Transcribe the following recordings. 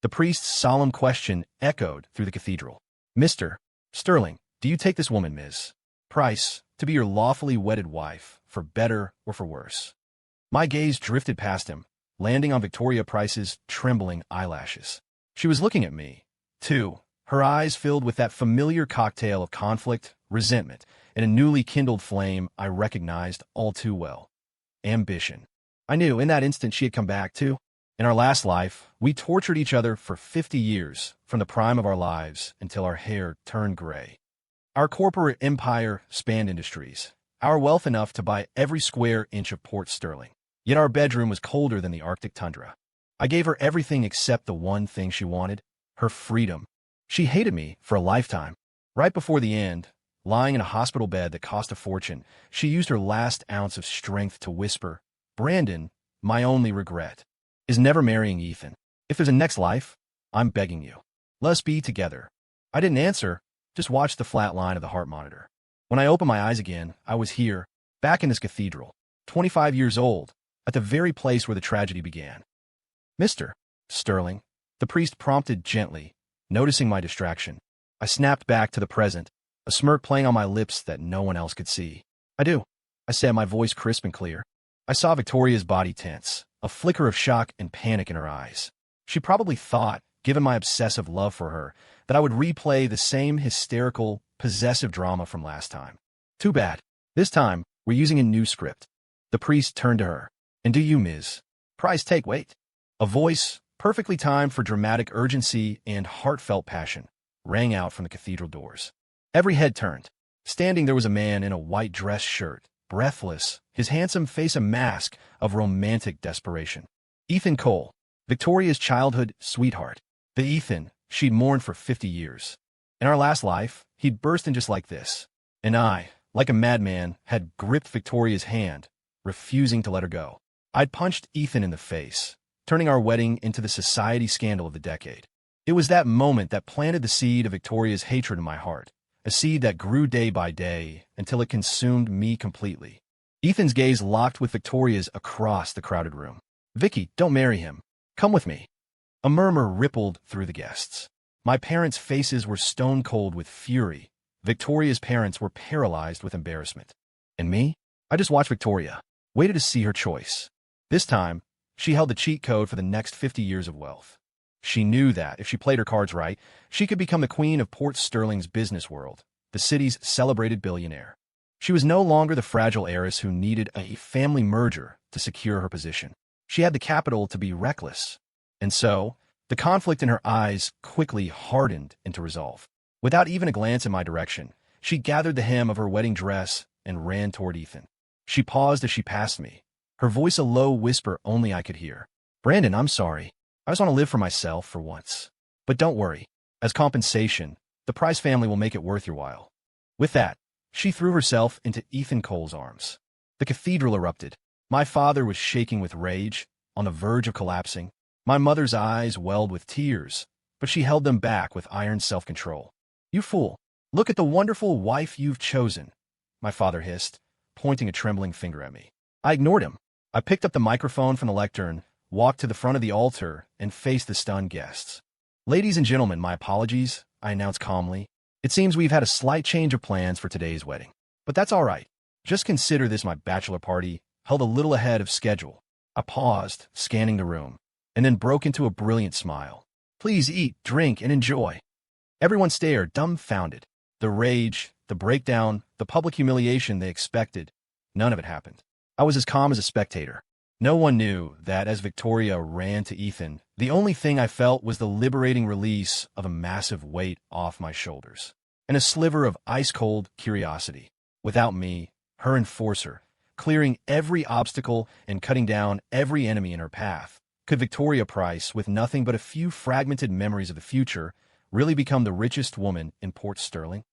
The priest's solemn question echoed through the cathedral. Mr. Sterling, do you take this woman, Ms. Price, to be your lawfully wedded wife, for better or for worse? My gaze drifted past him, landing on Victoria Price's trembling eyelashes. She was looking at me, too, her eyes filled with that familiar cocktail of conflict, resentment, and a newly kindled flame I recognized all too well. Ambition. I knew in that instant she had come back, too. In our last life, we tortured each other for 50 years, from the prime of our lives until our hair turned gray. Our corporate empire spanned industries, our wealth enough to buy every square inch of Port Sterling. Yet our bedroom was colder than the Arctic tundra. I gave her everything except the one thing she wanted, her freedom. She hated me for a lifetime. Right before the end, lying in a hospital bed that cost a fortune, she used her last ounce of strength to whisper, "Brandon, my only regret is never marrying Ethan. If there's a next life, I'm begging you, let us be together." I didn't answer, just watched the flat line of the heart monitor. When I opened my eyes again, I was here, back in this cathedral, 25 years old, at the very place where the tragedy began. "Mr. Sterling," the priest prompted gently, noticing my distraction. I snapped back to the present, a smirk playing on my lips that no one else could see. "I do," I said, my voice crisp and clear. I saw Victoria's body tense, a flicker of shock and panic in her eyes. She probably thought, given my obsessive love for her, that I would replay the same hysterical, possessive drama from last time. Too bad. This time, we're using a new script. The priest turned to her. "And do you, Ms. Price, take wait?" A voice, perfectly timed for dramatic urgency and heartfelt passion, rang out from the cathedral doors. Every head turned. Standing there was a man in a white dress shirt, breathless, his handsome face a mask of romantic desperation. Ethan Cole, Victoria's childhood sweetheart. The Ethan she'd mourned for 50 years. In our last life, he'd burst in just like this. And I, like a madman, had gripped Victoria's hand, refusing to let her go. I'd punched Ethan in the face, turning our wedding into the society scandal of the decade. It was that moment that planted the seed of Victoria's hatred in my heart, a seed that grew day by day until it consumed me completely. Ethan's gaze locked with Victoria's across the crowded room. "Vicky, don't marry him. Come with me." A murmur rippled through the guests. My parents' faces were stone-cold with fury. Victoria's parents were paralyzed with embarrassment. And me? I just watched Victoria, waited to see her choice. This time, she held the cheat code for the next 50 years of wealth. She knew that, if she played her cards right, she could become the queen of Port Sterling's business world, the city's celebrated billionaire. She was no longer the fragile heiress who needed a family merger to secure her position. She had the capital to be reckless. And so, the conflict in her eyes quickly hardened into resolve. Without even a glance in my direction, she gathered the hem of her wedding dress and ran toward Ethan. She paused as she passed me, her voice a low whisper only I could hear. "Brandon, I'm sorry. I just want to live for myself for once. But don't worry. As compensation, the Price family will make it worth your while." With that, she threw herself into Ethan Cole's arms. The cathedral erupted. My father was shaking with rage, on the verge of collapsing. My mother's eyes welled with tears, but she held them back with iron self-control. "You fool! Look at the wonderful wife you've chosen," my father hissed, pointing a trembling finger at me. I ignored him. I picked up the microphone from the lectern, walked to the front of the altar, and faced the stunned guests. "Ladies and gentlemen, my apologies," I announced calmly. "It seems we've had a slight change of plans for today's wedding. But that's all right. Just consider this my bachelor party, held a little ahead of schedule." I paused, scanning the room, and then broke into a brilliant smile. "Please eat, drink, and enjoy." Everyone stared, dumbfounded. The rage, the breakdown, the public humiliation they expected, none of it happened. I was as calm as a spectator. No one knew that as Victoria ran to Ethan, the only thing I felt was the liberating release of a massive weight off my shoulders, and a sliver of ice-cold curiosity. Without me, her enforcer, clearing every obstacle and cutting down every enemy in her path, could Victoria Price, with nothing but a few fragmented memories of the future, really become the richest woman in Port Sterling?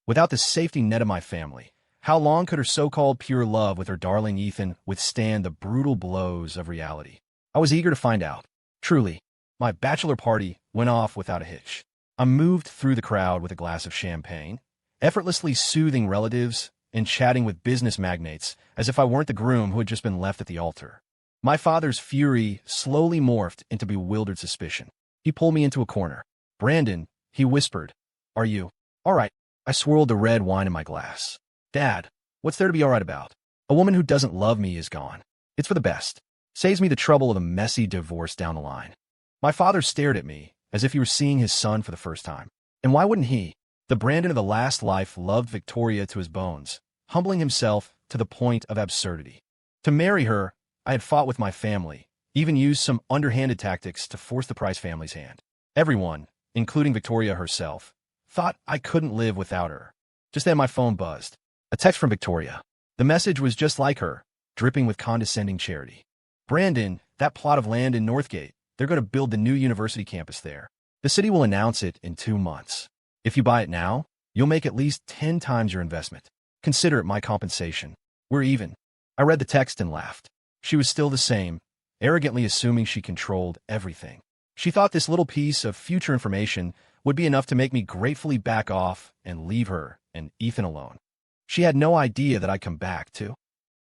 Without the safety net of my family, how long could her so-called pure love with her darling Ethan withstand the brutal blows of reality? I was eager to find out. Truly, my bachelor party went off without a hitch. I moved through the crowd with a glass of champagne, effortlessly soothing relatives and chatting with business magnates as if I weren't the groom who had just been left at the altar. My father's fury slowly morphed into bewildered suspicion. He pulled me into a corner. "Brandon," he whispered. "Are you all right?" I swirled the red wine in my glass. "Dad, what's there to be all right about? A woman who doesn't love me is gone. It's for the best. Saves me the trouble of a messy divorce down the line." My father stared at me, as if he were seeing his son for the first time. And why wouldn't he? The Brandon of the last life loved Victoria to his bones, humbling himself to the point of absurdity. To marry her, I had fought with my family, even used some underhanded tactics to force the Price family's hand. Everyone, including Victoria herself, thought I couldn't live without her. Just then my phone buzzed. A text from Victoria. The message was just like her, dripping with condescending charity. "Brandon, that plot of land in Northgate, they're going to build the new university campus there. The city will announce it in 2 months. If you buy it now, you'll make at least 10 times your investment. Consider it my compensation. We're even." I read the text and laughed. She was still the same, arrogantly assuming she controlled everything. She thought this little piece of future information would be enough to make me gratefully back off and leave her and Ethan alone. She had no idea that I'd come back, too.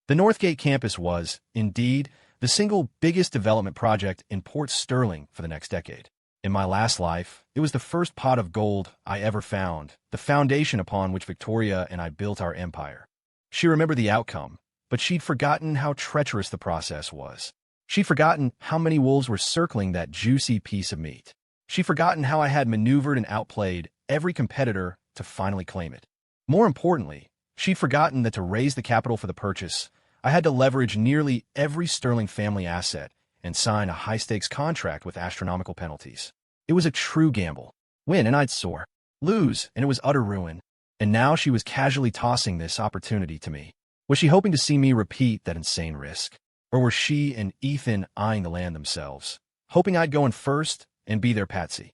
The Northgate campus was, indeed, the single biggest development project in Port Sterling for the next decade. In my last life, it was the first pot of gold I ever found, the foundation upon which Victoria and I built our empire. She remembered the outcome, but she'd forgotten how treacherous the process was. She'd forgotten how many wolves were circling that juicy piece of meat. She'd forgotten how I had maneuvered and outplayed every competitor to finally claim it. More importantly, she'd forgotten that to raise the capital for the purchase, I had to leverage nearly every Sterling family asset and sign a high-stakes contract with astronomical penalties. It was a true gamble. Win and I'd soar. Lose and it was utter ruin. And now she was casually tossing this opportunity to me. Was she hoping to see me repeat that insane risk? Or were she and Ethan eyeing the land themselves, hoping I'd go in first and be their patsy?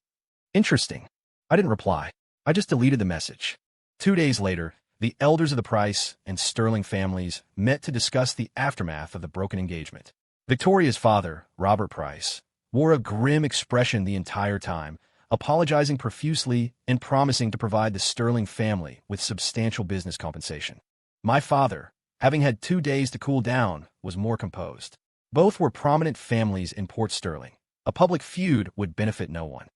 Interesting. I didn't reply. I just deleted the message. 2 days later, the elders of the Price and Sterling families met to discuss the aftermath of the broken engagement. Victoria's father, Robert Price, wore a grim expression the entire time, apologizing profusely and promising to provide the Sterling family with substantial business compensation. My father, having had 2 days to cool down, was more composed. Both were prominent families in Port Sterling. A public feud would benefit no one.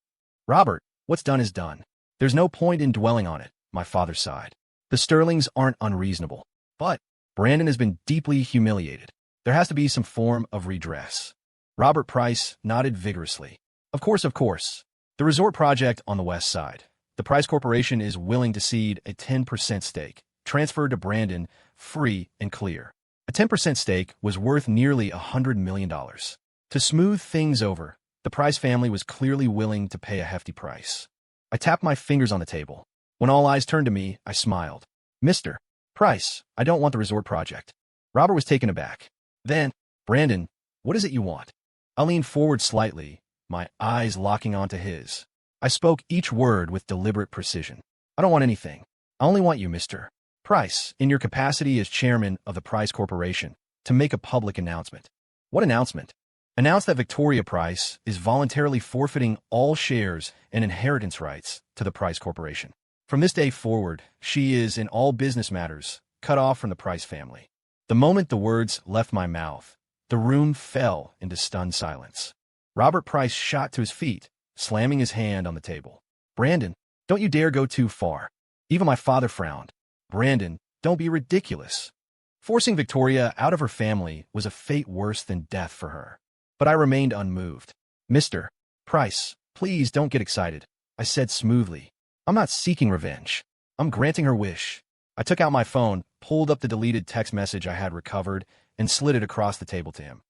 "Robert, what's done is done. There's no point in dwelling on it," my father sighed. "The Sterlings aren't unreasonable. But Brandon has been deeply humiliated. There has to be some form of redress." Robert Price nodded vigorously. Of course. The resort project on the west side. The Price Corporation is willing to cede a 10% stake, transferred to Brandon, free and clear. A 10% stake was worth nearly $100 million. To smooth things over, the Price family was clearly willing to pay a hefty price. I tapped my fingers on the table. When all eyes turned to me, I smiled. "Mr. Price, I don't want the resort project." Robert was taken aback. Then, "Brandon, what is it you want?" I leaned forward slightly, my eyes locking onto his. I spoke each word with deliberate precision. "I don't want anything. I only want you, Mr. Price, in your capacity as chairman of the Price Corporation, to make a public announcement." "What announcement?" "Announce that Victoria Price is voluntarily forfeiting all shares and inheritance rights to the Price Corporation. From this day forward, she is, in all business matters, cut off from the Price family." The moment the words left my mouth, the room fell into stunned silence. Robert Price shot to his feet, slamming his hand on the table. "Brandon, don't you dare go too far." Even my father frowned. "Brandon, don't be ridiculous." Forcing Victoria out of her family was a fate worse than death for her. But I remained unmoved. "Mr. Price, please don't get excited," I said smoothly. "I'm not seeking revenge. I'm granting her wish." I took out my phone, pulled up the deleted text message I had recovered, and slid it across the table to him.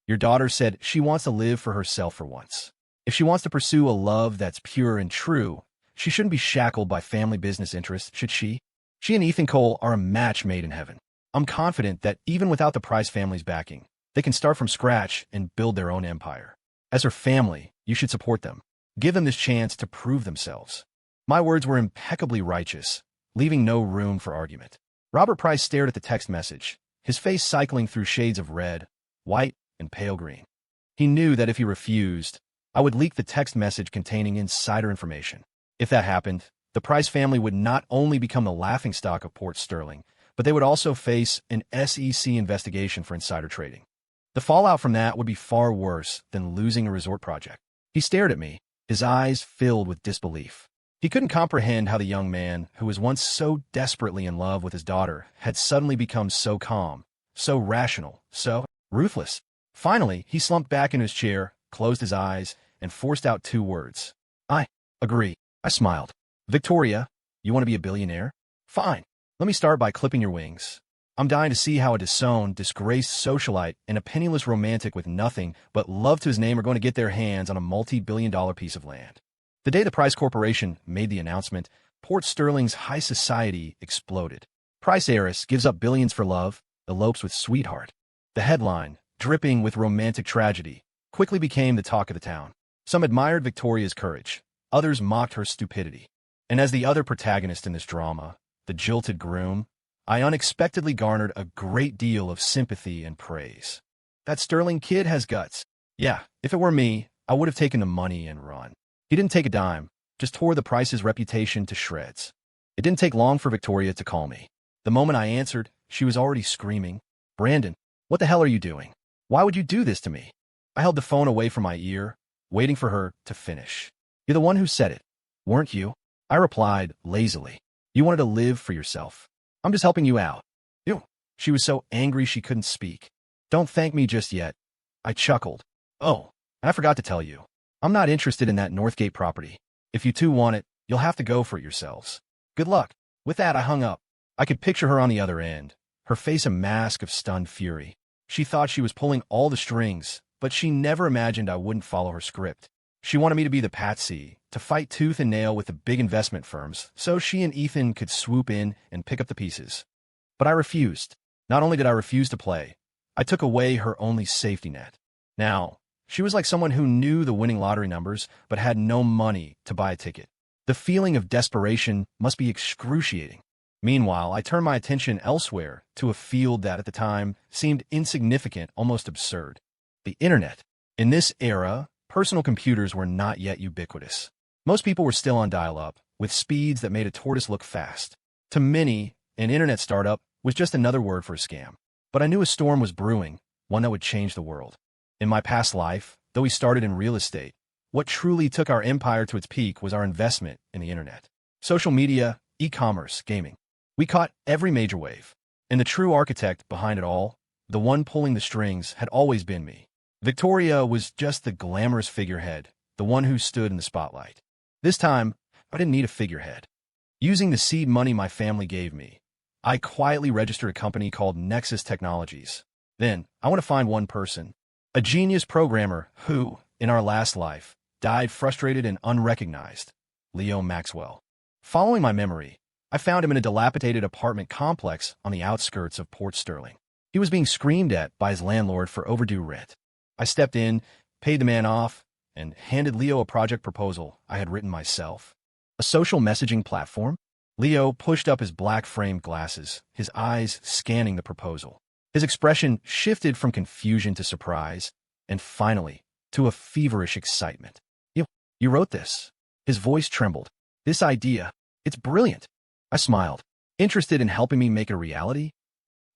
"Your daughter said she wants to live for herself for once. If she wants to pursue a love that's pure and true, she shouldn't be shackled by family business interests, should she? She and Ethan Cole are a match made in heaven. I'm confident that even without the Price family's backing, they can start from scratch and build their own empire. As her family, you should support them. Give them this chance to prove themselves." My words were impeccably righteous, leaving no room for argument. Robert Price stared at the text message, his face cycling through shades of red, white, and pale green. He knew that if he refused, I would leak the text message containing insider information. If that happened, the Price family would not only become the laughingstock of Port Sterling, but they would also face an SEC investigation for insider trading. The fallout from that would be far worse than losing a resort project. He stared at me, his eyes filled with disbelief. He couldn't comprehend how the young man, who was once so desperately in love with his daughter, had suddenly become so calm, so rational, so ruthless. Finally, he slumped back in his chair, closed his eyes, and forced out 2 words. I agree. I smiled. Victoria, you want to be a billionaire? Fine. Let me start by clipping your wings. I'm dying to see how a disowned, disgraced socialite and a penniless romantic with nothing but love to his name are going to get their hands on a multi-billion-dollar piece of land. The day the Price Corporation made the announcement, Port Sterling's high society exploded. Price heiress gives up billions for love, elopes with sweetheart. The headline, dripping with romantic tragedy, quickly became the talk of the town. Some admired Victoria's courage. Others mocked her stupidity. And as the other protagonist in this drama, the jilted groom, I unexpectedly garnered a great deal of sympathy and praise. That Sterling kid has guts. Yeah, if it were me, I would have taken the money and run. He didn't take a dime, just tore the Price's reputation to shreds. It didn't take long for Victoria to call me. The moment I answered, she was already screaming, "Brandon, what the hell are you doing? Why would you do this to me?" I held the phone away from my ear, waiting for her to finish. "You're the one who said it, weren't you?" I replied lazily. "You wanted to live for yourself. I'm just helping you out." Ew. She was so angry she couldn't speak. "Don't thank me just yet." I chuckled. "Oh, and I forgot to tell you. I'm not interested in that Northgate property. If you two want it, you'll have to go for it yourselves. Good luck." With that, I hung up. I could picture her on the other end, her face a mask of stunned fury. She thought she was pulling all the strings, but she never imagined I wouldn't follow her script. She wanted me to be the patsy, to fight tooth and nail with the big investment firms, so she and Ethan could swoop in and pick up the pieces. But I refused. Not only did I refuse to play, I took away her only safety net. Now, she was like someone who knew the winning lottery numbers, but had no money to buy a ticket. The feeling of desperation must be excruciating. Meanwhile, I turned my attention elsewhere, to a field that at the time seemed insignificant, almost absurd. The internet. In this era, personal computers were not yet ubiquitous. Most people were still on dial-up, with speeds that made a tortoise look fast. To many, an internet startup was just another word for a scam. But I knew a storm was brewing, one that would change the world. In my past life, though we started in real estate, what truly took our empire to its peak was our investment in the internet. Social media, e-commerce, gaming. We caught every major wave. And the true architect behind it all, the one pulling the strings, had always been me. Victoria was just the glamorous figurehead, the one who stood in the spotlight. This time, I didn't need a figurehead. Using the seed money my family gave me, I quietly registered a company called Nexus Technologies. Then, I want to find one person, a genius programmer who, in our last life, died frustrated and unrecognized, Leo Maxwell. Following my memory, I found him in a dilapidated apartment complex on the outskirts of Port Sterling. He was being screamed at by his landlord for overdue rent. I stepped in, paid the man off, and handed Leo a project proposal I had written myself. A social messaging platform? Leo pushed up his black-framed glasses, his eyes scanning the proposal. His expression shifted from confusion to surprise, and finally, to a feverish excitement. You wrote this." His voice trembled. "This idea, it's brilliant." I smiled. "Interested in helping me make it a reality?"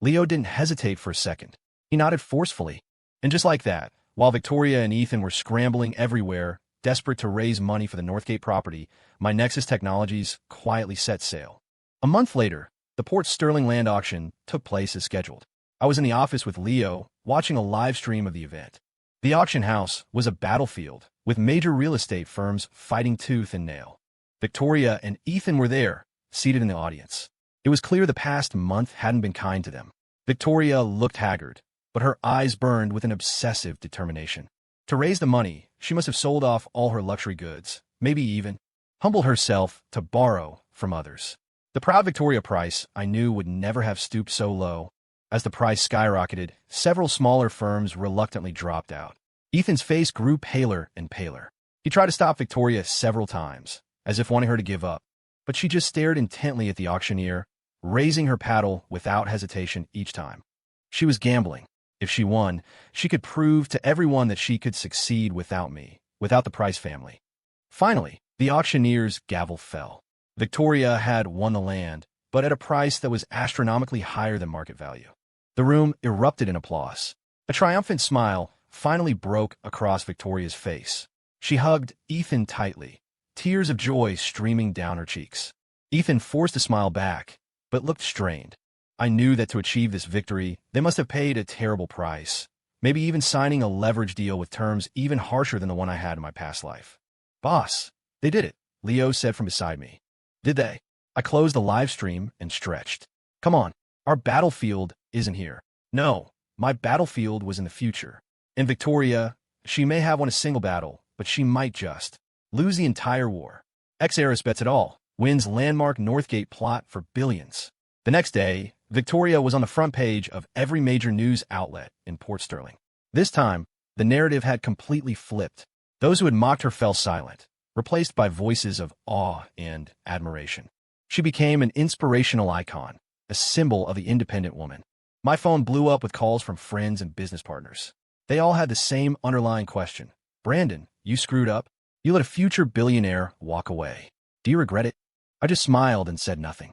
Leo didn't hesitate for a second. He nodded forcefully. And just like that, while Victoria and Ethan were scrambling everywhere, desperate to raise money for the Northgate property, my Nexus Technologies quietly set sail. A month later, the Port Sterling land auction took place as scheduled. I was in the office with Leo, watching a live stream of the event. The auction house was a battlefield, with major real estate firms fighting tooth and nail. Victoria and Ethan were there, seated in the audience. It was clear the past month hadn't been kind to them. Victoria looked haggard, but her eyes burned with an obsessive determination. To raise the money, she must have sold off all her luxury goods, maybe even humbled herself to borrow from others. The proud Victoria Price, I knew, would never have stooped so low. As the price skyrocketed, several smaller firms reluctantly dropped out. Ethan's face grew paler and paler. He tried to stop Victoria several times, as if wanting her to give up, but she just stared intently at the auctioneer, raising her paddle without hesitation each time. She was gambling. If she won, she could prove to everyone that she could succeed without me, without the Price family. Finally, the auctioneer's gavel fell. Victoria had won the land, but at a price that was astronomically higher than market value. The room erupted in applause. A triumphant smile finally broke across Victoria's face. She hugged Ethan tightly, tears of joy streaming down her cheeks. Ethan forced a smile back, but looked strained. I knew that to achieve this victory, they must have paid a terrible price, maybe even signing a leverage deal with terms even harsher than the one I had in my past life. Boss, they did it, Leo said from beside me. Did they? I closed the live stream and stretched. Come on, our battlefield isn't here. No, my battlefield was in the future. In Victoria, she may have won a single battle, but she might just lose the entire war. Ex-heiress bets it all, wins landmark Northgate plot for billions. The next day, Victoria was on the front page of every major news outlet in Port Sterling. This time, the narrative had completely flipped. Those who had mocked her fell silent, replaced by voices of awe and admiration. She became an inspirational icon, a symbol of the independent woman. My phone blew up with calls from friends and business partners. They all had the same underlying question. Brandon, you screwed up. You let a future billionaire walk away. Do you regret it? I just smiled and said nothing.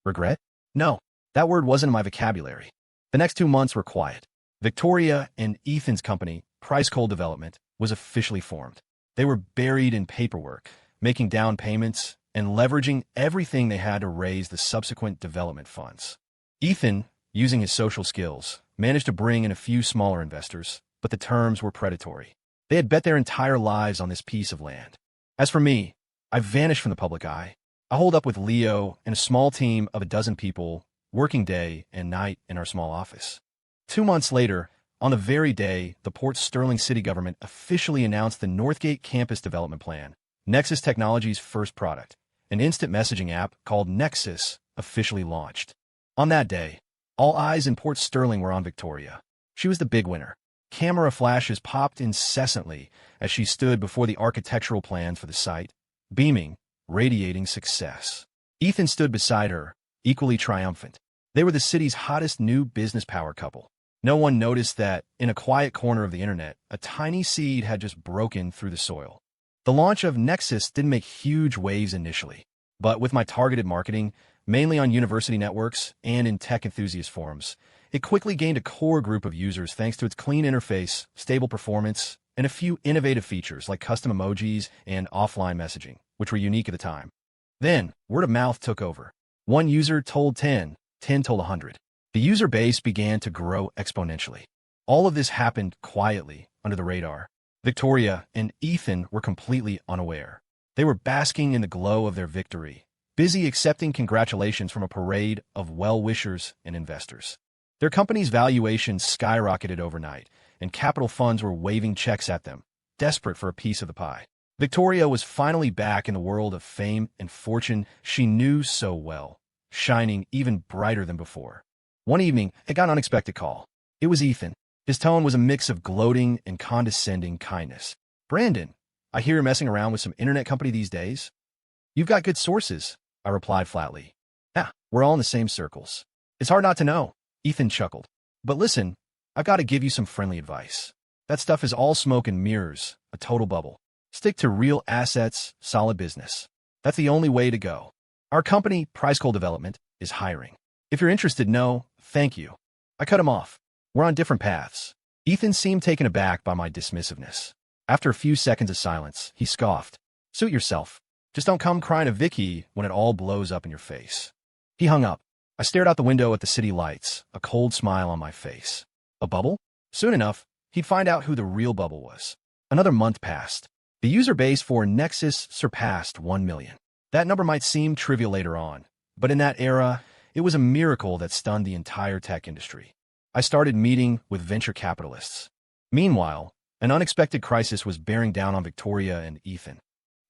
Regret? No, that word wasn't in my vocabulary. The next 2 months were quiet. Victoria and Ethan's company, Price Coal Development, was officially formed. They were buried in paperwork, making down payments, and leveraging everything they had to raise the subsequent development funds. Ethan, using his social skills, managed to bring in a few smaller investors, but the terms were predatory. They had bet their entire lives on this piece of land. As for me, I vanished from the public eye. I holed up with Leo and a small team of 12 people, working day and night in our small office. 2 months later, on the very day the Port Sterling city government officially announced the Northgate campus development plan, Nexus Technologies' first product, an instant messaging app called Nexus, officially launched. On that day, all eyes in Port Sterling were on Victoria. She was the big winner. Camera flashes popped incessantly as she stood before the architectural plans for the site, beaming, radiating success. Ethan stood beside her, equally triumphant. They were the city's hottest new business power couple. No one noticed that, in a quiet corner of the internet, a tiny seed had just broken through the soil. The launch of Nexus didn't make huge waves initially, but with my targeted marketing, mainly on university networks and in tech enthusiast forums, it quickly gained a core group of users thanks to its clean interface, stable performance, and a few innovative features like custom emojis and offline messaging, which were unique at the time. Then, word of mouth took over. One user told 10, 10 told 100. The user base began to grow exponentially. All of this happened quietly, under the radar. Victoria and Ethan were completely unaware. They were basking in the glow of their victory, busy accepting congratulations from a parade of well-wishers and investors. Their company's valuation skyrocketed overnight, and capital funds were waving checks at them, desperate for a piece of the pie. Victoria was finally back in the world of fame and fortune she knew so well, shining even brighter than before. One evening, I got an unexpected call. It was Ethan. His tone was a mix of gloating and condescending kindness. Brandon, I hear you're messing around with some internet company these days. You've got good sources, I replied flatly. Yeah, we're all in the same circles. It's hard not to know. Ethan chuckled. But listen, I've got to give you some friendly advice. That stuff is all smoke and mirrors, a total bubble. Stick to real assets, solid business. That's the only way to go. Our company, Price Coal Development, is hiring. If you're interested, no, thank you. I cut him off. We're on different paths. Ethan seemed taken aback by my dismissiveness. After a few seconds of silence, he scoffed. Suit yourself. Just don't come crying to Vicky when it all blows up in your face. He hung up. I stared out the window at the city lights, a cold smile on my face. A bubble? Soon enough, he'd find out who the real bubble was. Another month passed. The user base for Nexus surpassed 1 million. That number might seem trivial later on, but in that era, it was a miracle that stunned the entire tech industry. I started meeting with venture capitalists. Meanwhile, an unexpected crisis was bearing down on Victoria and Ethan.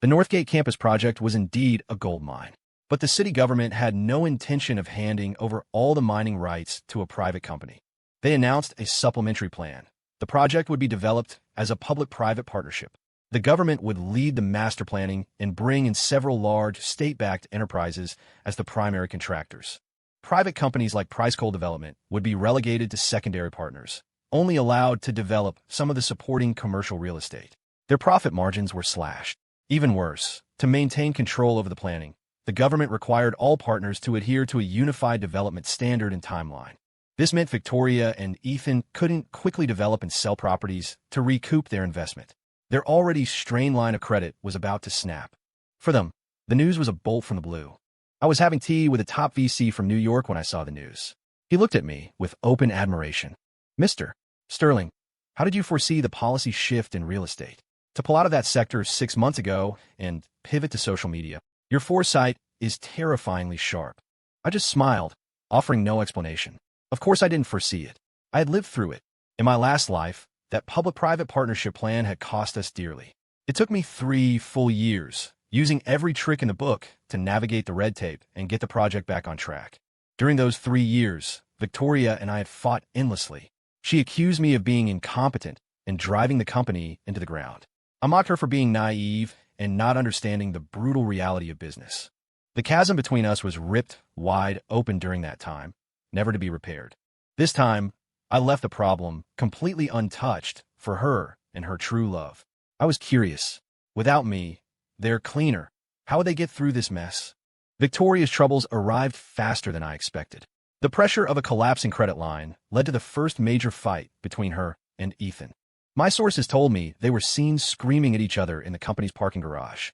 The Northgate campus project was indeed a gold mine. But the city government had no intention of handing over all the mining rights to a private company. They announced a supplementary plan. The project would be developed as a public-private partnership. The government would lead the master planning and bring in several large state-backed enterprises as the primary contractors. Private companies like Price Coal Development would be relegated to secondary partners, only allowed to develop some of the supporting commercial real estate. Their profit margins were slashed. Even worse, to maintain control over the planning, the government required all partners to adhere to a unified development standard and timeline. This meant Victoria and Ethan couldn't quickly develop and sell properties to recoup their investment. Their already strained line of credit was about to snap. For them, the news was a bolt from the blue. I was having tea with a top VC from New York when I saw the news. He looked at me with open admiration. Mr. Sterling, how did you foresee the policy shift in real estate? To pull out of that sector 6 months ago and pivot to social media, your foresight is terrifyingly sharp. I just smiled, offering no explanation. Of course I didn't foresee it. I had lived through it. In my last life, that public-private partnership plan had cost us dearly. It took me 3 full years, using every trick in the book to navigate the red tape and get the project back on track. During those 3 years, Victoria and I had fought endlessly. She accused me of being incompetent and driving the company into the ground. I mocked her for being naive and not understanding the brutal reality of business. The chasm between us was ripped wide open during that time, never to be repaired. This time, I left the problem completely untouched for her and her true love. I was curious. Without me, they're cleaner. How would they get through this mess? Victoria's troubles arrived faster than I expected. The pressure of a collapsing credit line led to the first major fight between her and Ethan. My sources told me they were seen screaming at each other in the company's parking garage.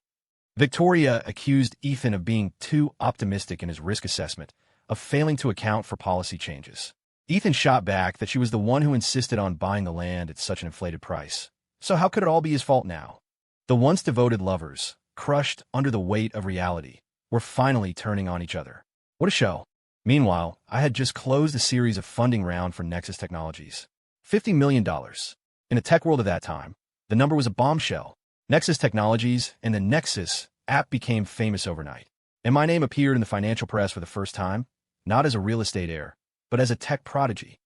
Victoria accused Ethan of being too optimistic in his risk assessment, of failing to account for policy changes. Ethan shot back that she was the one who insisted on buying the land at such an inflated price. So how could it all be his fault now? The once devoted lovers, crushed under the weight of reality, were finally turning on each other. What a show. Meanwhile, I had just closed a series of funding round for Nexus Technologies. $50 million. In the tech world of that time, the number was a bombshell. Nexus Technologies and the Nexus app became famous overnight. And my name appeared in the financial press for the first time, not as a real estate heir, but as a tech prodigy.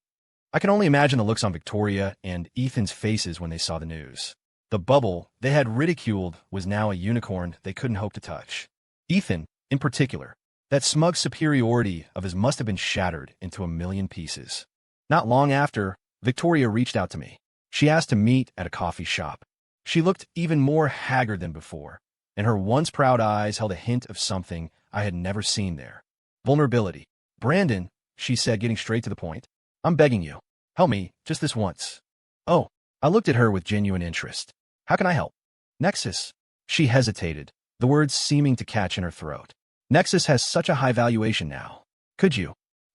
I can only imagine the looks on Victoria and Ethan's faces when they saw the news. The bubble they had ridiculed was now a unicorn they couldn't hope to touch. Ethan, in particular, that smug superiority of his must have been shattered into a million pieces. Not long after, Victoria reached out to me. She asked to meet at a coffee shop. She looked even more haggard than before, and her once proud eyes held a hint of something I had never seen there. Vulnerability. Brandon, she said, getting straight to the point, I'm begging you. Help me, just this once. Oh, I looked at her with genuine interest. How can I help? Nexus. She hesitated, the words seeming to catch in her throat. Nexus has such a high valuation now. Could you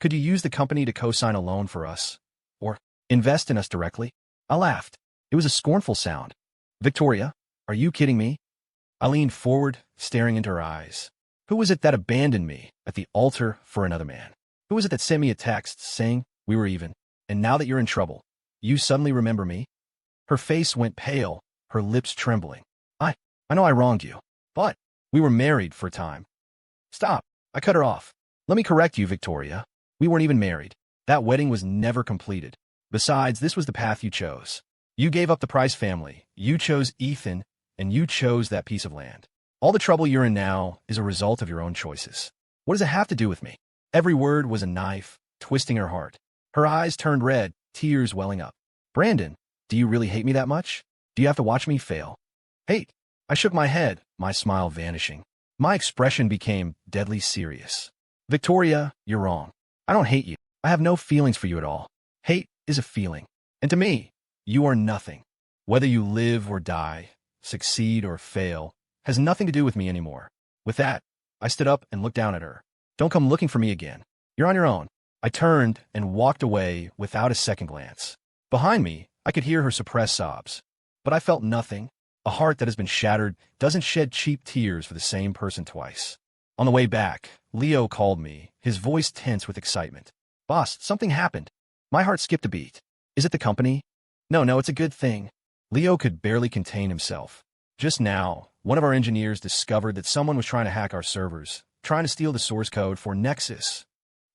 use the company to co-sign a loan for us? Or invest in us directly? I laughed. It was a scornful sound. Victoria, are you kidding me? I leaned forward, staring into her eyes. Who was it that abandoned me at the altar for another man? Who was it that sent me a text saying we were even, and now that you're in trouble, you suddenly remember me? Her face went pale, her lips trembling. I know I wronged you, but we were married for a time. Stop. I cut her off. Let me correct you, Victoria. We weren't even married. That wedding was never completed. Besides, this was the path you chose. You gave up the Price family, you chose Ethan, and you chose that piece of land. All the trouble you're in now is a result of your own choices. What does it have to do with me? Every word was a knife, twisting her heart. Her eyes turned red, tears welling up. Brandon, do you really hate me that much? Do you have to watch me fail? Hate. I shook my head, my smile vanishing. My expression became deadly serious. Victoria, you're wrong. I don't hate you. I have no feelings for you at all. Hate is a feeling. And to me, you are nothing. Whether you live or die, succeed or fail, has nothing to do with me anymore. With that, I stood up and looked down at her. Don't come looking for me again. You're on your own. I turned and walked away without a second glance. Behind me, I could hear her suppressed sobs. But I felt nothing. A heart that has been shattered doesn't shed cheap tears for the same person twice. On the way back, Leo called me, his voice tense with excitement. Boss, something happened. My heart skipped a beat. Is it the company? No, it's a good thing. Leo could barely contain himself. Just now, one of our engineers discovered that someone was trying to hack our servers, trying to steal the source code for Nexus.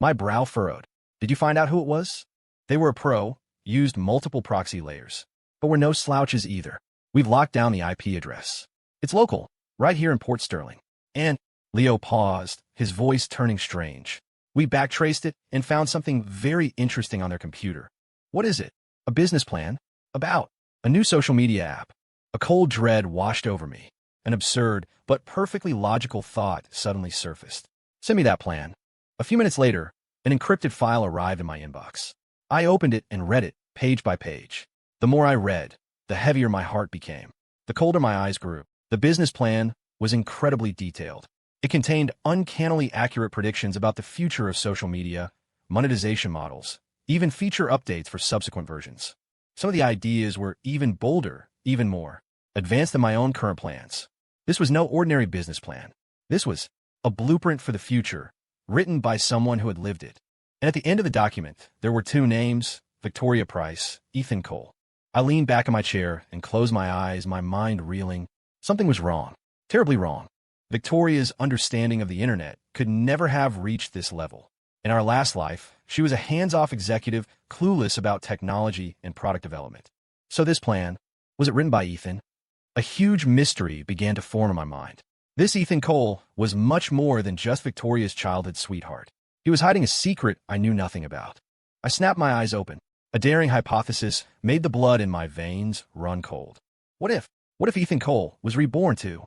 My brow furrowed. Did you find out who it was? They were a pro, used multiple proxy layers, but were no slouches either. We've locked down the IP address. It's local, right here in Port Sterling. And Leo paused, his voice turning strange. We backtraced it and found something very interesting on their computer. What is it? A business plan? About a new social media app. A cold dread washed over me. An absurd but perfectly logical thought suddenly surfaced. Send me that plan. A few minutes later, an encrypted file arrived in my inbox. I opened it and read it, page by page. The more I read, the heavier my heart became. The colder my eyes grew. The business plan was incredibly detailed. It contained uncannily accurate predictions about the future of social media, monetization models, even feature updates for subsequent versions. Some of the ideas were even bolder, even more advanced than my own current plans. This was no ordinary business plan. This was a blueprint for the future, written by someone who had lived it. And at the end of the document, there were two names, Victoria Price, Ethan Cole. I leaned back in my chair and closed my eyes, my mind reeling. Something was wrong, terribly wrong. Victoria's understanding of the internet could never have reached this level. In our last life, she was a hands-off executive, clueless about technology and product development. So this plan, was it written by Ethan? A huge mystery began to form in my mind. This Ethan Cole was much more than just Victoria's childhood sweetheart. He was hiding a secret I knew nothing about. I snapped my eyes open. A daring hypothesis made the blood in my veins run cold. What if Ethan Cole was reborn too?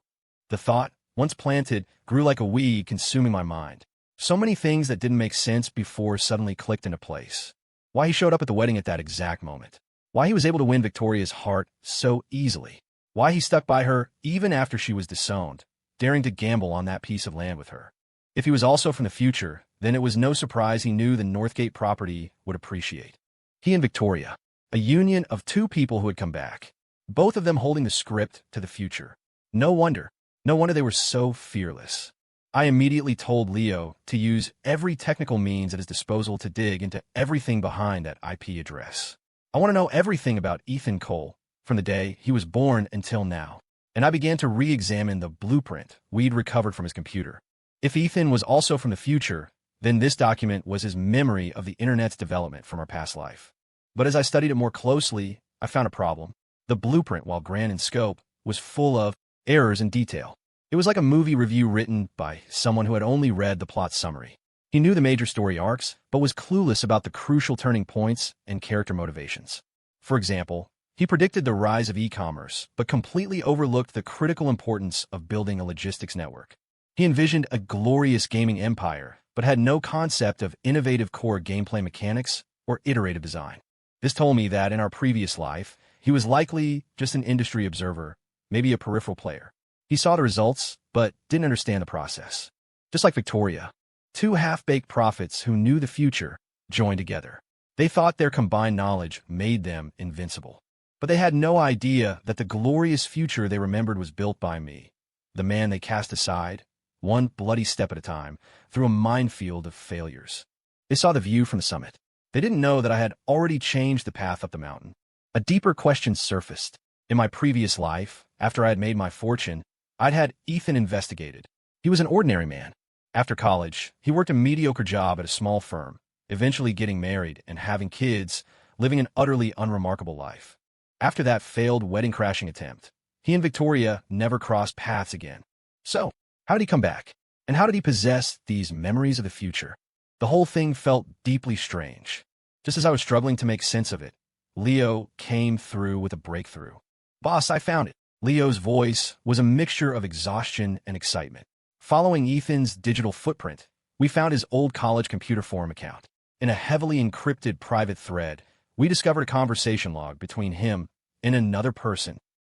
The thought, once planted, grew like a weed consuming my mind. So many things that didn't make sense before suddenly clicked into place. Why he showed up at the wedding at that exact moment. Why he was able to win Victoria's heart so easily. Why he stuck by her even after she was disowned, daring to gamble on that piece of land with her. If he was also from the future, then it was no surprise he knew the Northgate property would appreciate. He and Victoria, a union of two people who had come back, both of them holding the script to the future. No wonder they were so fearless. I immediately told Leo to use every technical means at his disposal to dig into everything behind that IP address. I want to know everything about Ethan Cole, from the day he was born until now. And I began to re-examine the blueprint we'd recovered from his computer. If Ethan was also from the future, then this document was his memory of the internet's development from our past life. But as I studied it more closely, I found a problem. The blueprint, while grand in scope, was full of errors in detail. It was like a movie review written by someone who had only read the plot summary. He knew the major story arcs, but was clueless about the crucial turning points and character motivations. For example, he predicted the rise of e-commerce, but completely overlooked the critical importance of building a logistics network. He envisioned a glorious gaming empire, but had no concept of innovative core gameplay mechanics or iterative design. This told me that in our previous life, he was likely just an industry observer, maybe a peripheral player. He saw the results, but didn't understand the process. Just like Victoria, two half-baked prophets who knew the future joined together. They thought their combined knowledge made them invincible. But they had no idea that the glorious future they remembered was built by me, the man they cast aside, one bloody step at a time, through a minefield of failures. They saw the view from the summit. They didn't know that I had already changed the path up the mountain. A deeper question surfaced. In my previous life, after I had made my fortune, I'd had Ethan investigated. He was an ordinary man. After college, he worked a mediocre job at a small firm, eventually getting married and having kids, living an utterly unremarkable life. After that failed wedding-crashing attempt, he and Victoria never crossed paths again. So, how did he come back? And how did he possess these memories of the future? The whole thing felt deeply strange. Just as I was struggling to make sense of it, Leo came through with a breakthrough. "Boss, I found it." Leo's voice was a mixture of exhaustion and excitement. Following Ethan's digital footprint, we found his old college computer forum account. In a heavily encrypted private thread, we discovered a conversation log between him and another person.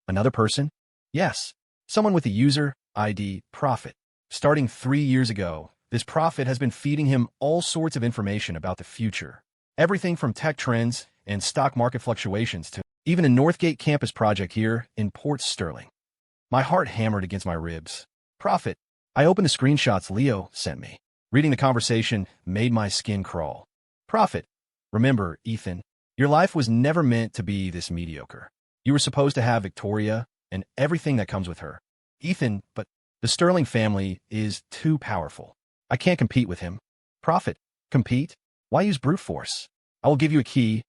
Another person? Yes, someone with the user ID Prophet. Starting 3 years ago, this Prophet has been feeding him all sorts of information about the future. Everything from tech trends and stock market fluctuations to even a Northgate campus project here in Port Sterling. My heart hammered against my ribs. Prophet. I opened the screenshots Leo sent me. Reading the conversation made my skin crawl. Prophet. Remember, Ethan, your life was never meant to be this mediocre. You were supposed to have Victoria and everything that comes with her. Ethan, but the Sterling family is too powerful. I can't compete with him. Prophet. Compete? Why use brute force? I will give you a key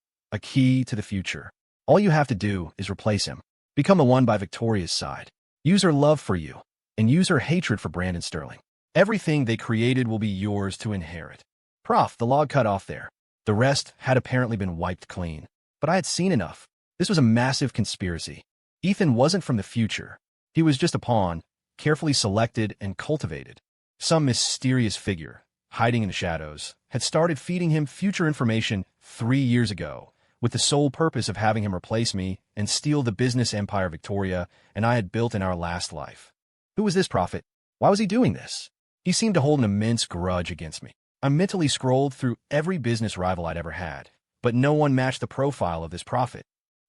to the future. All you have to do is replace him. Become the one by Victoria's side. Use her love for you, and use her hatred for Brandon Sterling. Everything they created will be yours to inherit. The log cut off there. The rest had apparently been wiped clean. But I had seen enough. This was a massive conspiracy. Ethan wasn't from the future. He was just a pawn, carefully selected and cultivated. Some mysterious figure, hiding in the shadows, had started feeding him future information 3 years ago, with the sole purpose of having him replace me and steal the business empire Victoria and I had built in our last life. Who was this prophet? Why was he doing this? He seemed to hold an immense grudge against me. I mentally scrolled through every business rival I'd ever had, but no one matched the profile of this prophet.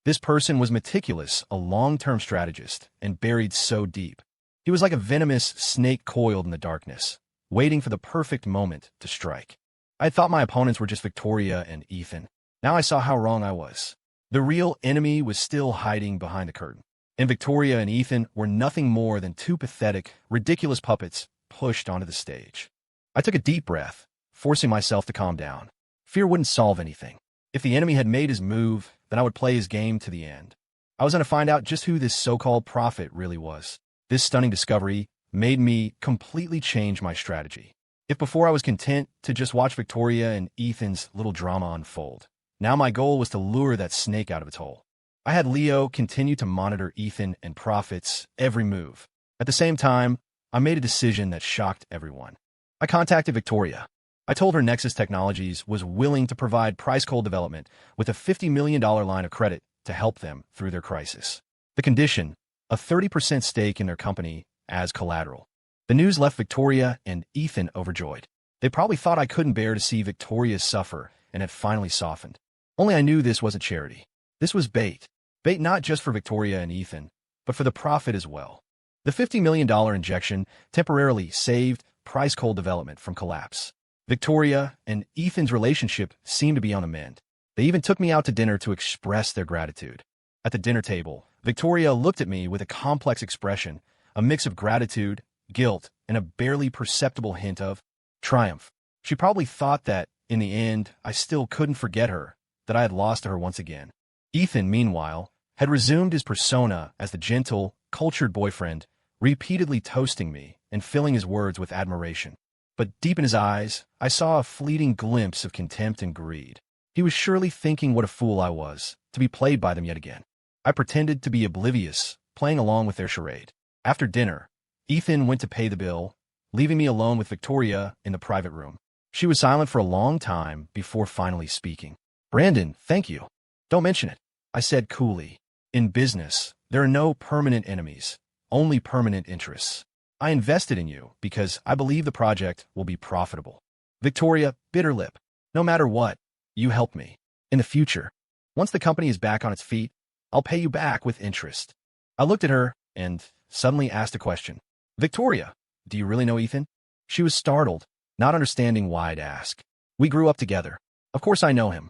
This person was meticulous, a long-term strategist, and buried so deep. He was like a venomous snake coiled in the darkness, waiting for the perfect moment to strike. I had thought my opponents were just Victoria and Ethan. Now I saw how wrong I was. The real enemy was still hiding behind the curtain, and Victoria and Ethan were nothing more than two pathetic, ridiculous puppets pushed onto the stage. I took a deep breath, forcing myself to calm down. Fear wouldn't solve anything. If the enemy had made his move, then I would play his game to the end. I was going to find out just who this so-called prophet really was. This stunning discovery made me completely change my strategy. If before I was content to just watch Victoria and Ethan's little drama unfold, now my goal was to lure that snake out of its hole. I had Leo continue to monitor Ethan and Prophet's every move. At the same time, I made a decision that shocked everyone. I contacted Victoria. I told her Nexus Technologies was willing to provide Price Coal Development with a $50 million line of credit to help them through their crisis. The condition, a 30% stake in their company as collateral. The news left Victoria and Ethan overjoyed. They probably thought I couldn't bear to see Victoria suffer and had finally softened. Only I knew this wasn't charity. This was bait. Bait not just for Victoria and Ethan, but for the prophet as well. The $50 million injection temporarily saved Price Coal Development from collapse. Victoria and Ethan's relationship seemed to be on the mend. They even took me out to dinner to express their gratitude. At the dinner table, Victoria looked at me with a complex expression, a mix of gratitude, guilt, and a barely perceptible hint of triumph. She probably thought that, in the end, I still couldn't forget her, that I had lost to her once again. Ethan, meanwhile, had resumed his persona as the gentle, cultured boyfriend, repeatedly toasting me and filling his words with admiration. But deep in his eyes, I saw a fleeting glimpse of contempt and greed. He was surely thinking what a fool I was, to be played by them yet again. I pretended to be oblivious, playing along with their charade. After dinner, Ethan went to pay the bill, leaving me alone with Victoria in the private room. She was silent for a long time before finally speaking. "Brandon, thank you. Don't mention it," I said coolly. "In business, there are no permanent enemies, only permanent interests. I invested in you because I believe the project will be profitable." Victoria bit her lip. "No matter what, you helped me. In the future, once the company is back on its feet, I'll pay you back with interest." I looked at her and suddenly asked a question. "Victoria, do you really know Ethan?" She was startled, not understanding why I'd ask. "We grew up together. Of course I know him."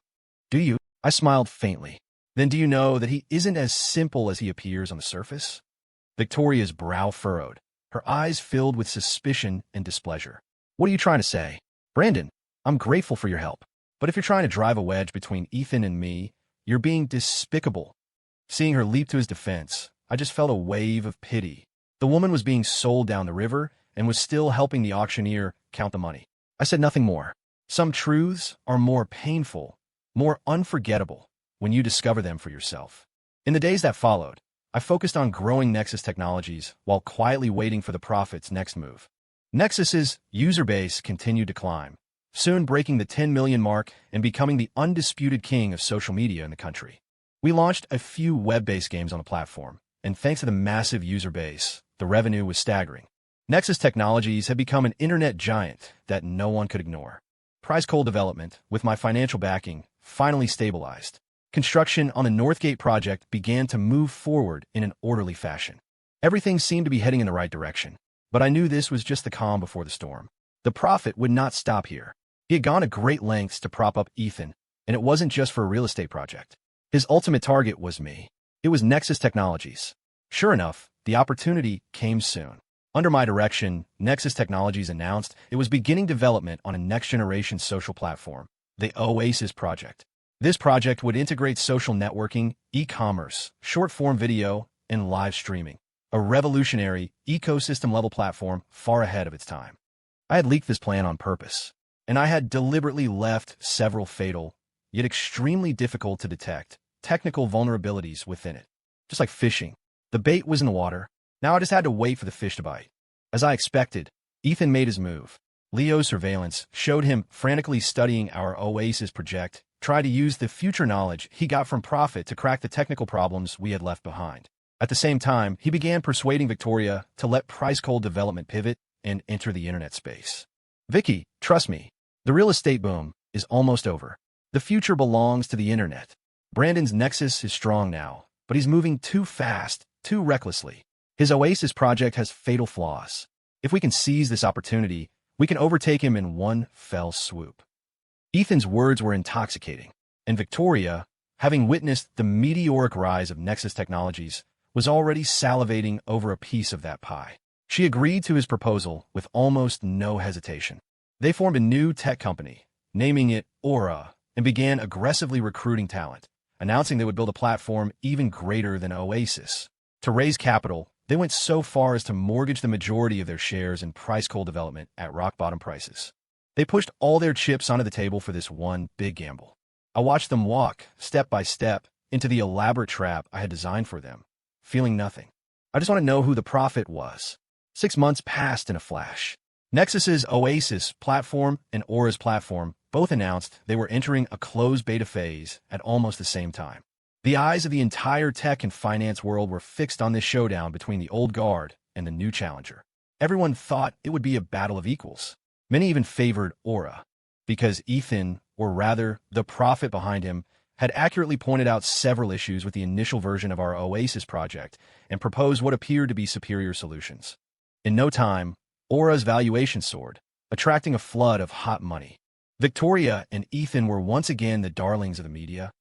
"Do you?" I smiled faintly. "Then do you know that he isn't as simple as he appears on the surface?" Victoria's brow furrowed, her eyes filled with suspicion and displeasure. "What are you trying to say?" "Brandon, I'm grateful for your help. But if you're trying to drive a wedge between Ethan and me, you're being despicable." Seeing her leap to his defense, I just felt a wave of pity. The woman was being sold down the river and was still helping the auctioneer count the money. I said nothing more. Some truths are more painful, more unforgettable, when you discover them for yourself. In the days that followed, I focused on growing Nexus Technologies while quietly waiting for the prophet's next move. Nexus's user base continued to climb, soon breaking the 10 million mark and becoming the undisputed king of social media in the country. We launched a few web-based games on the platform, and thanks to the massive user base, the revenue was staggering. Nexus Technologies had become an internet giant that no one could ignore. Price Coal Development, with my financial backing, finally stabilized. Construction on the Northgate project began to move forward in an orderly fashion. Everything seemed to be heading in the right direction, but I knew this was just the calm before the storm. The prophet would not stop here. He had gone to great lengths to prop up Ethan, and it wasn't just for a real estate project. His ultimate target was me. It was Nexus Technologies. Sure enough, the opportunity came soon. Under my direction, Nexus Technologies announced it was beginning development on a next-generation social platform, the Oasis project. This project would integrate social networking, e-commerce, short-form video, and live streaming, a revolutionary, ecosystem-level platform far ahead of its time. I had leaked this plan on purpose, and I had deliberately left several fatal, yet extremely difficult to detect, technical vulnerabilities within it. Just like fishing, the bait was in the water. Now I just had to wait for the fish to bite. As I expected, Ethan made his move. Leo's surveillance showed him frantically studying our Oasis project try to use the future knowledge he got from Prophet to crack the technical problems we had left behind. At the same time, he began persuading Victoria to let price-cold development pivot and enter the internet space. Vicky, trust me, the real estate boom is almost over. The future belongs to the internet. Brandon's Nexus is strong now, but he's moving too fast, too recklessly. His Oasis project has fatal flaws. If we can seize this opportunity, we can overtake him in one fell swoop. Ethan's words were intoxicating, and Victoria, having witnessed the meteoric rise of Nexus Technologies, was already salivating over a piece of that pie. She agreed to his proposal with almost no hesitation. They formed a new tech company, naming it Aura, and began aggressively recruiting talent, announcing they would build a platform even greater than Oasis. To raise capital, they went so far as to mortgage the majority of their shares in price-cold development at rock-bottom prices. They pushed all their chips onto the table for this one big gamble. I watched them walk, step by step, into the elaborate trap I had designed for them, feeling nothing. I just want to know who the Prophet was. 6 months passed in a flash. Nexus's Oasis platform and Aura's platform both announced they were entering a closed beta phase at almost the same time. The eyes of the entire tech and finance world were fixed on this showdown between the old guard and the new challenger. Everyone thought it would be a battle of equals. Many even favored Aura, because Ethan, or rather, the Prophet behind him, had accurately pointed out several issues with the initial version of our Oasis project and proposed what appeared to be superior solutions. In no time, Aura's valuation soared, attracting a flood of hot money. Victoria and Ethan were once again the darlings of the media.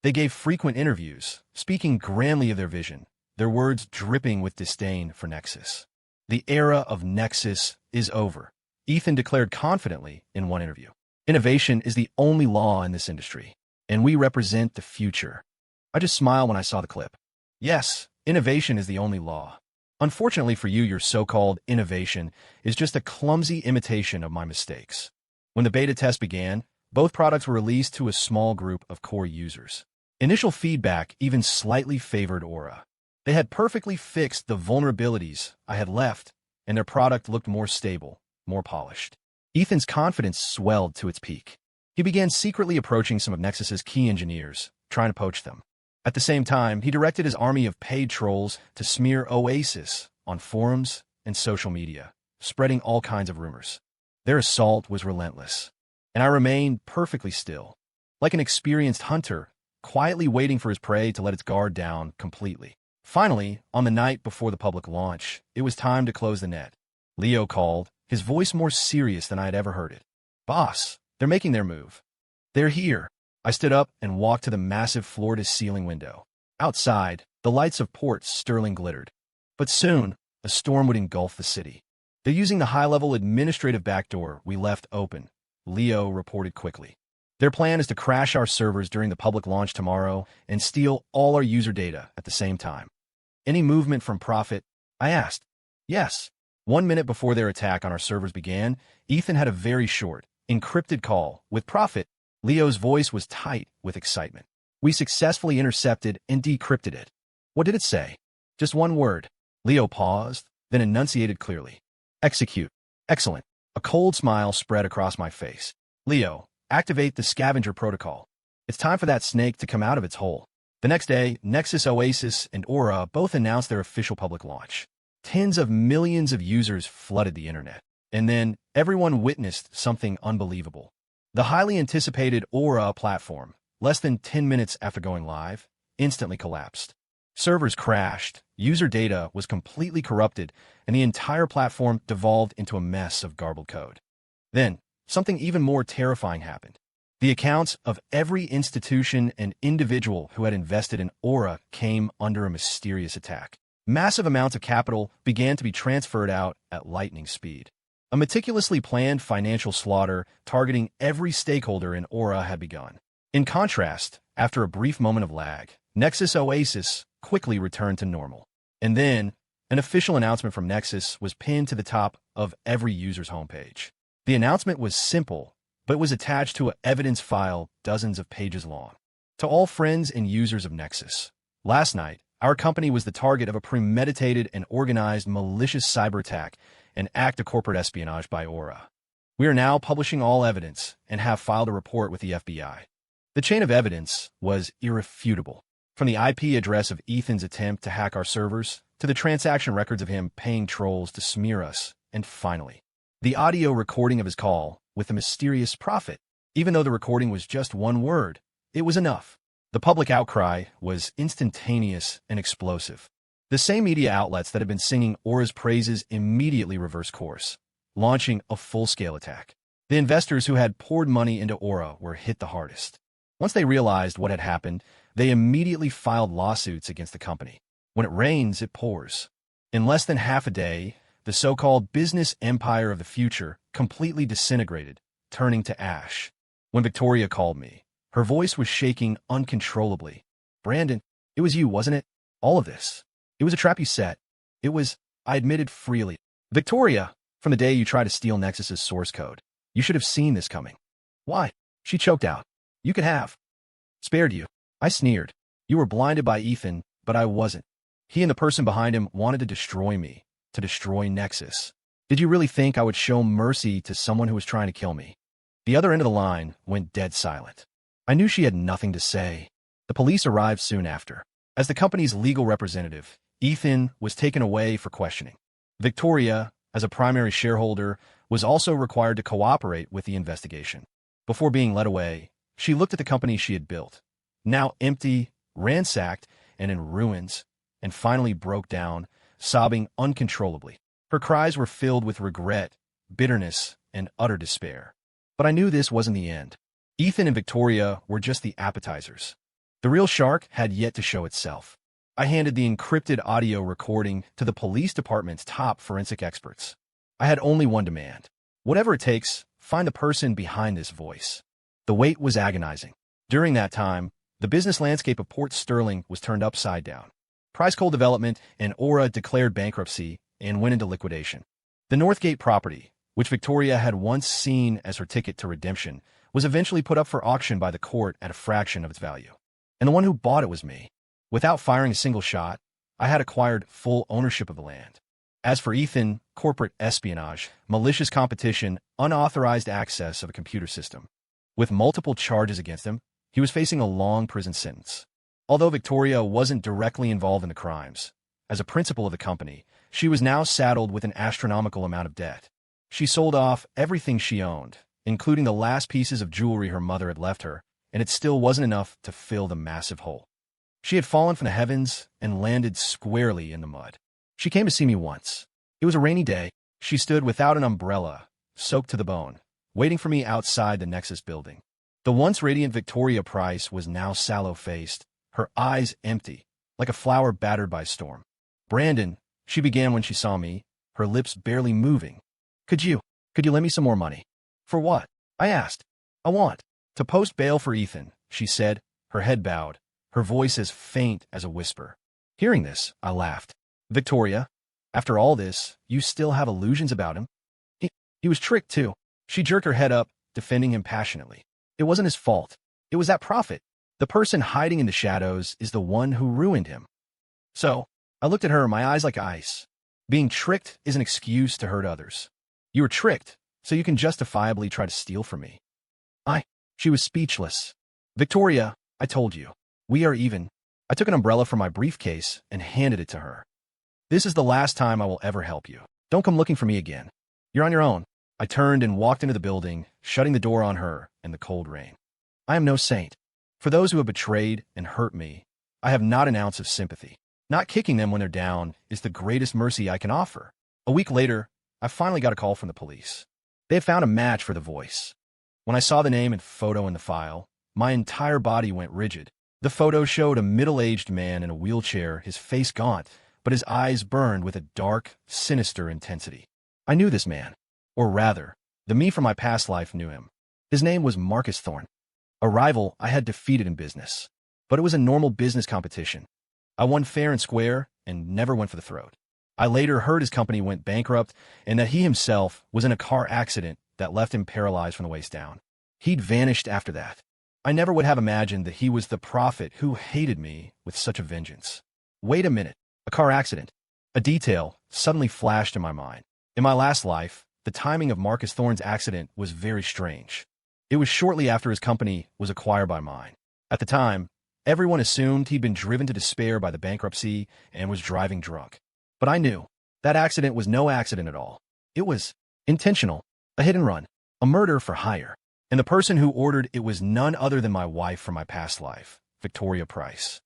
They gave frequent interviews, speaking grandly of their vision, their words dripping with disdain for Nexus. The era of Nexus is over, Ethan declared confidently in one interview. Innovation is the only law in this industry, and we represent the future. I just smiled when I saw the clip. Yes, innovation is the only law. Unfortunately for you, your so-called innovation is just a clumsy imitation of my mistakes. When the beta test began, both products were released to a small group of core users. Initial feedback even slightly favored Aura. They had perfectly fixed the vulnerabilities I had left, and their product looked more stable, more polished. Ethan's confidence swelled to its peak. He began secretly approaching some of Nexus's key engineers, trying to poach them. At the same time, he directed his army of paid trolls to smear Oasis on forums and social media, spreading all kinds of rumors. Their assault was relentless, and I remained perfectly still, like an experienced hunter, quietly waiting for his prey to let its guard down completely. Finally, on the night before the public launch, it was time to close the net. Leo called, his voice more serious than I had ever heard it. "Boss, they're making their move. They're here." I stood up and walked to the massive floor-to-ceiling window. Outside, the lights of Port Sterling glittered. But soon, a storm would engulf the city. "They're using the high-level administrative backdoor we left open," Leo reported quickly. "Their plan is to crash our servers during the public launch tomorrow and steal all our user data at the same time." "Any movement from Prophet?" I asked. "Yes." 1 minute before their attack on our servers began, Ethan had a very short, encrypted call with Prophet. Leo's voice was tight with excitement. "We successfully intercepted and decrypted it." "What did it say?" "Just one word." Leo paused, then enunciated clearly. "Execute." "Excellent." A cold smile spread across my face. "Leo, activate the scavenger protocol. It's time for that snake to come out of its hole." The next day, Nexus Oasis and Aura both announced their official public launch. Tens of millions of users flooded the internet. And then, everyone witnessed something unbelievable. The highly anticipated Aura platform, less than 10 minutes after going live, instantly collapsed. Servers crashed, user data was completely corrupted, and the entire platform devolved into a mess of garbled code. Then, something even more terrifying happened. The accounts of every institution and individual who had invested in Aura came under a mysterious attack. Massive amounts of capital began to be transferred out at lightning speed. A meticulously planned financial slaughter targeting every stakeholder in Aura had begun. In contrast, after a brief moment of lag, Nexus Oasis quickly returned to normal. And then, an official announcement from Nexus was pinned to the top of every user's homepage. The announcement was simple, but it was attached to an evidence file dozens of pages long. "To all friends and users of Nexus, last night, our company was the target of a premeditated and organized malicious cyber attack and act of corporate espionage by Aura. We are now publishing all evidence and have filed a report with the FBI. The chain of evidence was irrefutable. From the IP address of Ethan's attempt to hack our servers, to the transaction records of him paying trolls to smear us, and finally, the audio recording of his call with the mysterious prophet. Even though the recording was just one word, it was enough. The public outcry was instantaneous and explosive. The same media outlets that had been singing Aura's praises immediately reversed course, launching a full-scale attack. The investors who had poured money into Aura were hit the hardest. Once they realized what had happened, they immediately filed lawsuits against the company. When it rains, it pours. In less than half a day, the so-called business empire of the future completely disintegrated, turning to ash. When Victoria called me, her voice was shaking uncontrollably. "Brandon, it was you, wasn't it? All of this. It was a trap you set. It was," I admitted freely. "Victoria, from the day you tried to steal Nexus's source code, you should have seen this coming." "Why?" She choked out. "You could have. Spared you." I sneered. "You were blinded by Ethan, but I wasn't. He and the person behind him wanted to destroy me, to destroy Nexus. Did you really think I would show mercy to someone who was trying to kill me?" The other end of the line went dead silent. I knew she had nothing to say. The police arrived soon after. As the company's legal representative, Ethan was taken away for questioning. Victoria, as a primary shareholder, was also required to cooperate with the investigation. Before being led away, she looked at the company she had built, now empty, ransacked, and in ruins, and finally broke down, sobbing uncontrollably. Her cries were filled with regret, bitterness, and utter despair. But I knew this wasn't the end. Ethan and Victoria were just the appetizers. The real shark had yet to show itself. I handed the encrypted audio recording to the police department's top forensic experts. I had only one demand. Whatever it takes, find the person behind this voice. The wait was agonizing. During that time, the business landscape of Port Sterling was turned upside down. Price Coal Development and Aura declared bankruptcy and went into liquidation. The Northgate property, which Victoria had once seen as her ticket to redemption, was eventually put up for auction by the court at a fraction of its value. And the one who bought it was me. Without firing a single shot, I had acquired full ownership of the land. As for Ethan, corporate espionage, malicious competition, unauthorized access of a computer system. With multiple charges against him, he was facing a long prison sentence. Although Victoria wasn't directly involved in the crimes, as a principal of the company, she was now saddled with an astronomical amount of debt. She sold off everything she owned, including the last pieces of jewelry her mother had left her, and it still wasn't enough to fill the massive hole. She had fallen from the heavens and landed squarely in the mud. She came to see me once. It was a rainy day. She stood without an umbrella, soaked to the bone, waiting for me outside the Nexus building. The once radiant Victoria Price was now sallow-faced, her eyes empty, like a flower battered by a storm. "Brandon," she began when she saw me, her lips barely moving. Could you lend me some more money?" "For what?" I asked. "I want to post bail for Ethan," she said, her head bowed, her voice as faint as a whisper. Hearing this, I laughed. "Victoria, after all this, you still have illusions about him?" He was tricked too." She jerked her head up, defending him passionately. "It wasn't his fault. It was that prophet. The person hiding in the shadows is the one who ruined him." So, I looked at her, my eyes like ice. Being tricked is an excuse to hurt others. You were tricked, so you can justifiably try to steal from me. She was speechless. "Victoria, I told you. We are even." I took an umbrella from my briefcase and handed it to her. "This is the last time I will ever help you. Don't come looking for me again. You're on your own." I turned and walked into the building, shutting the door on her in the cold rain. I am no saint. For those who have betrayed and hurt me, I have not an ounce of sympathy. Not kicking them when they're down is the greatest mercy I can offer. A week later, I finally got a call from the police. They had found a match for the voice. When I saw the name and photo in the file, my entire body went rigid. The photo showed a middle-aged man in a wheelchair, his face gaunt, but his eyes burned with a dark, sinister intensity. I knew this man. Or rather, the me from my past life knew him. His name was Marcus Thorne, a rival I had defeated in business. But it was a normal business competition. I won fair and square and never went for the throat. I later heard his company went bankrupt and that he himself was in a car accident that left him paralyzed from the waist down. He'd vanished after that. I never would have imagined that he was the prophet who hated me with such a vengeance. Wait a minute. A car accident. A detail suddenly flashed in my mind. In my last life, the timing of Marcus Thorne's accident was very strange. It was shortly after his company was acquired by mine. At the time, everyone assumed he'd been driven to despair by the bankruptcy and was driving drunk. But I knew that accident was no accident at all. It was intentional, a hit and run, a murder for hire. And the person who ordered it was none other than my wife from my past life, Victoria Price.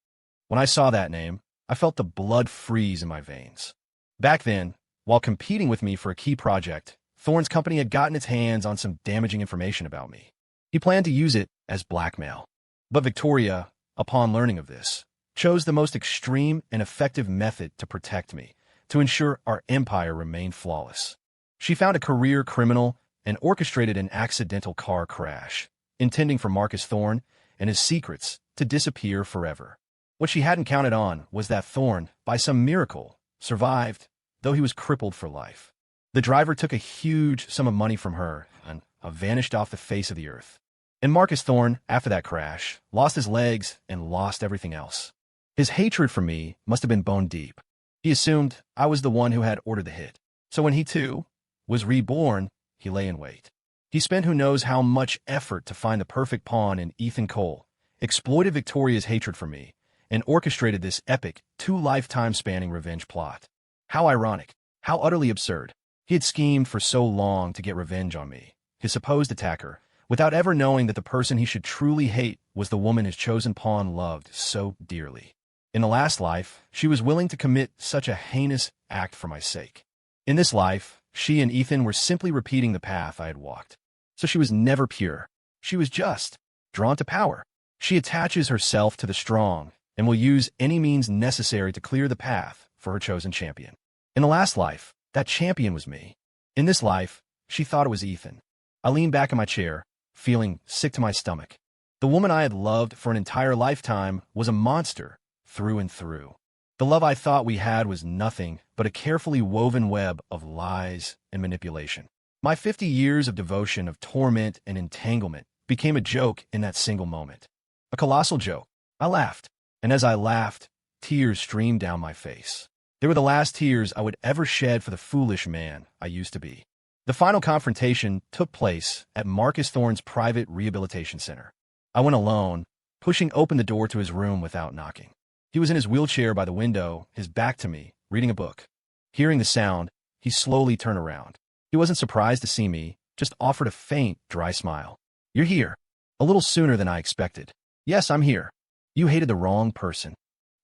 When I saw that name, I felt the blood freeze in my veins. Back then, while competing with me for a key project, Thorne's company had gotten its hands on some damaging information about me. He planned to use it as blackmail. But Victoria, upon learning of this, chose the most extreme and effective method to protect me, to ensure our empire remained flawless. She found a career criminal and orchestrated an accidental car crash, intending for Marcus Thorne and his secrets to disappear forever. What she hadn't counted on was that Thorne, by some miracle, survived, though he was crippled for life. The driver took a huge sum of money from her and vanished off the face of the earth. And Marcus Thorne, after that crash, lost his legs and lost everything else. His hatred for me must have been bone deep. He assumed I was the one who had ordered the hit. So when he, too, was reborn, he lay in wait. He spent who knows how much effort to find the perfect pawn in Ethan Cole, exploited Victoria's hatred for me, and orchestrated this epic, 2-lifetime-spanning revenge plot. How ironic, how utterly absurd. He had schemed for so long to get revenge on me, his supposed attacker, without ever knowing that the person he should truly hate was the woman his chosen pawn loved so dearly. In the last life, she was willing to commit such a heinous act for my sake. In this life, she and Ethan were simply repeating the path I had walked. So she was never pure. She was just, drawn to power. She attaches herself to the strong and will use any means necessary to clear the path for her chosen champion. In the last life, that champion was me. In this life, she thought it was Ethan. I leaned back in my chair, feeling sick to my stomach. The woman I had loved for an entire lifetime was a monster through and through. The love I thought we had was nothing but a carefully woven web of lies and manipulation. My 50 years of devotion, of torment and entanglement became a joke in that single moment. A colossal joke. I laughed, and as I laughed, tears streamed down my face. They were the last tears I would ever shed for the foolish man I used to be. The final confrontation took place at Marcus Thorne's private rehabilitation center. I went alone, pushing open the door to his room without knocking. He was in his wheelchair by the window, his back to me, reading a book. Hearing the sound, he slowly turned around. He wasn't surprised to see me, just offered a faint, dry smile. "You're here. A little sooner than I expected." "Yes, I'm here. You hated the wrong person.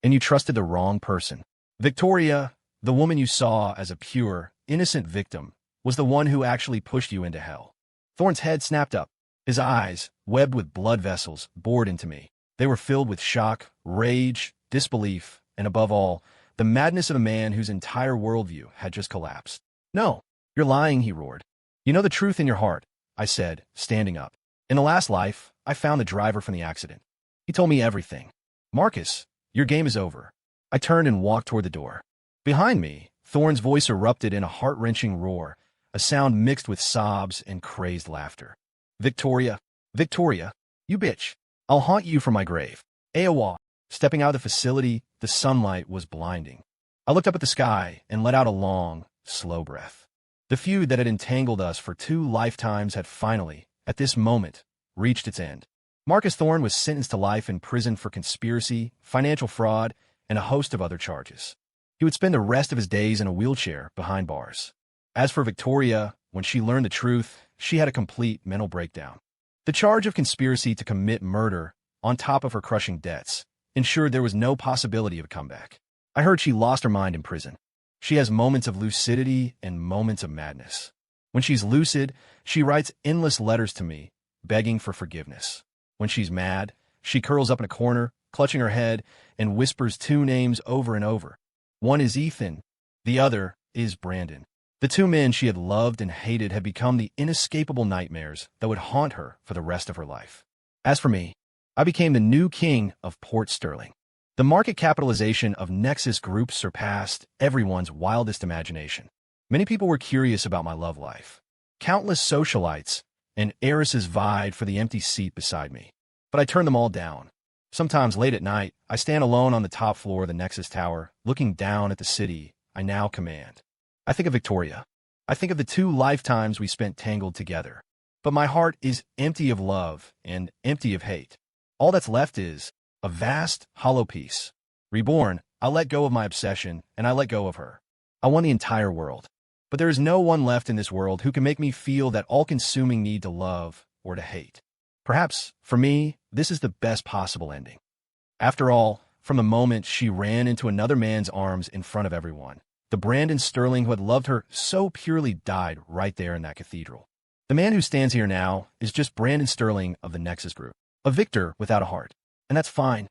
And you trusted the wrong person. Victoria, the woman you saw as a pure, innocent victim, was the one who actually pushed you into hell." Thorne's head snapped up. His eyes, webbed with blood vessels, bored into me. They were filled with shock, rage, disbelief, and above all, the madness of a man whose entire worldview had just collapsed. "No, you're lying," he roared. "You know the truth in your heart," I said, standing up. "In the last life, I found the driver from the accident. He told me everything. Marcus, your game is over." I turned and walked toward the door. Behind me, Thorne's voice erupted in a heart-wrenching roar, a sound mixed with sobs and crazed laughter. "Victoria, Victoria, you bitch. I'll haunt you from my grave." Awa. Stepping out of the facility, the sunlight was blinding. I looked up at the sky and let out a long, slow breath. The feud that had entangled us for 2 lifetimes had finally, at this moment, reached its end. Marcus Thorne was sentenced to life in prison for conspiracy, financial fraud, and a host of other charges. He would spend the rest of his days in a wheelchair behind bars. As for Victoria, when she learned the truth, she had a complete mental breakdown. The charge of conspiracy to commit murder, on top of her crushing debts, ensured there was no possibility of a comeback. I heard she lost her mind in prison. She has moments of lucidity and moments of madness. When she's lucid, she writes endless letters to me, begging for forgiveness. When she's mad, she curls up in a corner, clutching her head, and whispers 2 names over and over. One is Ethan, the other is Brandon. The 2 men she had loved and hated had become the inescapable nightmares that would haunt her for the rest of her life. As for me, I became the new king of Port Sterling. The market capitalization of Nexus Group surpassed everyone's wildest imagination. Many people were curious about my love life. Countless socialites and heiresses vied for the empty seat beside me. But I turned them all down. Sometimes late at night, I stand alone on the top floor of the Nexus Tower, looking down at the city I now command. I think of Victoria. I think of the 2 lifetimes we spent tangled together. But my heart is empty of love and empty of hate. All that's left is a vast, hollow piece. Reborn, I let go of my obsession, and I let go of her. I won the entire world. But there is no one left in this world who can make me feel that all-consuming need to love or to hate. Perhaps, for me, this is the best possible ending. After all, from the moment she ran into another man's arms in front of everyone, the Brandon Sterling who had loved her so purely died right there in that cathedral. The man who stands here now is just Brandon Sterling of the Nexus Group, a victor without a heart. And that's fine.